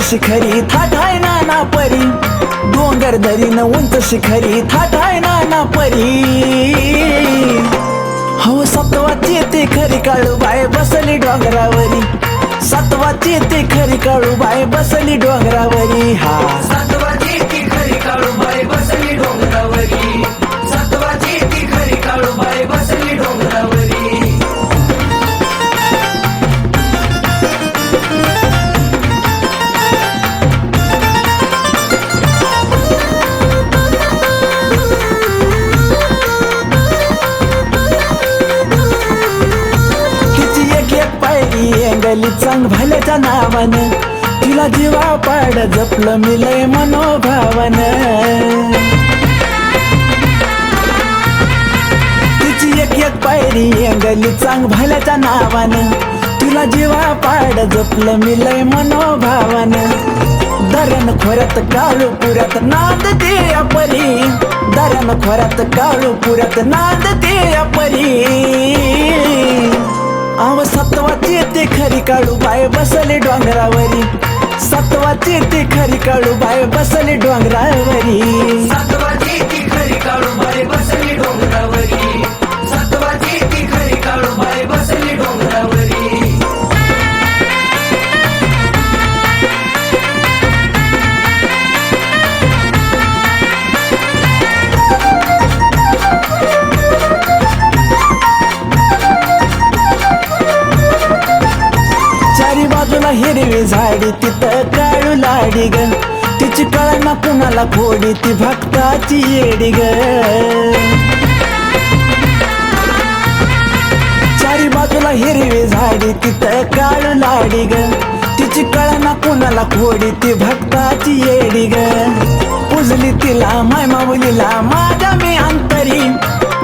शिखरी थाटाय नाना परी, डोंगर दरीन उंच शिखरी थाटाय नाना परी. हो सत्वाची ती खरी काळूबाई बसली डोंगरावरी, सत्वाची ती खरी काळूबाई बसली डोंगरावरी. हा सत्वाची ती खरी काळूबाई बसली डोंगरावरी, सत्वाची ती खरी काळूबाई बसली डोंगरावरी. गली चांग भल्याच्या नावानं, तिला जीवा पाड जपलं मिलय मनोभावन. तिची एक एक पायरी गली चांग भल्याच्या नावानं, तिला जीवा पाड जपलं मिलय मनोभावन. दर्यान खोऱ्यात काळू पुऱ्यात नांद ते परी, दर्यान खोऱ्यात काळू पुऱ्यात नांद ते परी. आव सत्वाची ती खरी काळूबाई बसली डोंगरावरी, सत्वाची ती खरी काळूबाई बसली डोंगरावरी. सत्वाची ती खरी काळूबाई बसली डोंगरावरी, सत्वाची ती खरी काळूबाई बसली डोंगरावरी. बाजूला हिरवी झाडी तिथं काळू लाडी ग, तिची कळना कुणाला खोडी ती भक्ताची येडी ग. चारी बाजूला हिरवी झाडी तिथं काळू लाडी ग, तिची कळना कुणाला खोडी ती भक्ताची येडी ग. पुजली तिला माय माऊलीला माझ्या मी अंतरी,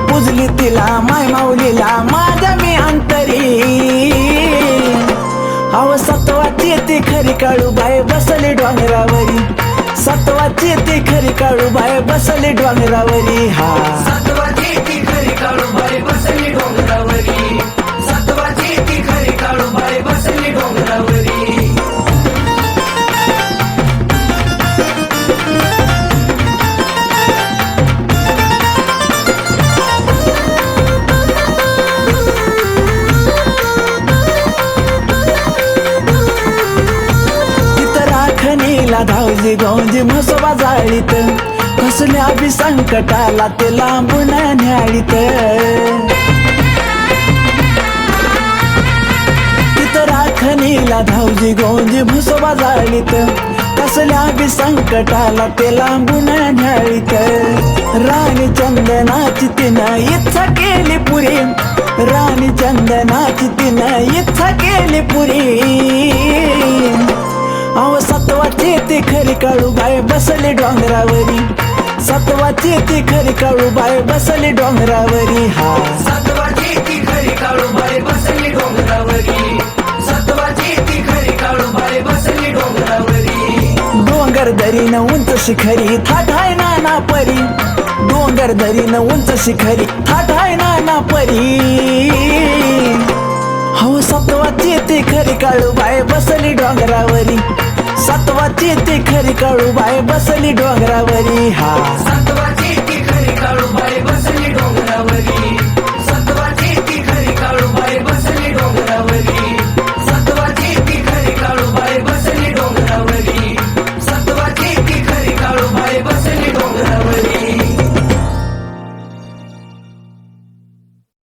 पुजली तिला माय माऊलीला माझ्या मी अंतरी. अव सत्वाची ती खरी काळूबाई बसली डोंगरावरी, सत्वाची ती खरी काळूबाई बसली डोंगरावरी. हा सत्वाची ती खरी काळूबाई बसली डोंगरावरी, सत्वाची ती खरी काळूबाई बसली डोंगरावरी. धावजी गौंजी म्हसोबा जाळीत, कसल्या बी संकटाला ते लांबून न्याळीत. तिथं राखणीला धावजी गौंजी म्हसोबा जाळीत, कसल्या बी संकटाला ते लांबून न्याळीत. राणी चंदनाची तिनं इच्छा केली पुरी, राणी चंदनाची तिनं इच्छा केली पुरी. अव सत्वाची ती खरी काळूबाई बसली डोंगरावरी, सत्वाची ती खरी काळूबाई बसली डोंगरावरी. हा सत्वाची ती खरी काळूबाई बसली डोंगरावरी, सत्वाची ती खरी काळूबाई बसली डोंगरावरी. डोंगर दरीन उंच शिखरी थाटाय नाना परी, डोंगर दरीन उंच शिखरी थाटाय नाना परी. हो सत्वाची ती खरी काळूबाई बसली डोंगरावरी, सत्वाची ती खरी काळूबाई बसली डोंगरावरी. हा सत्वाची ती खरी काळूबाई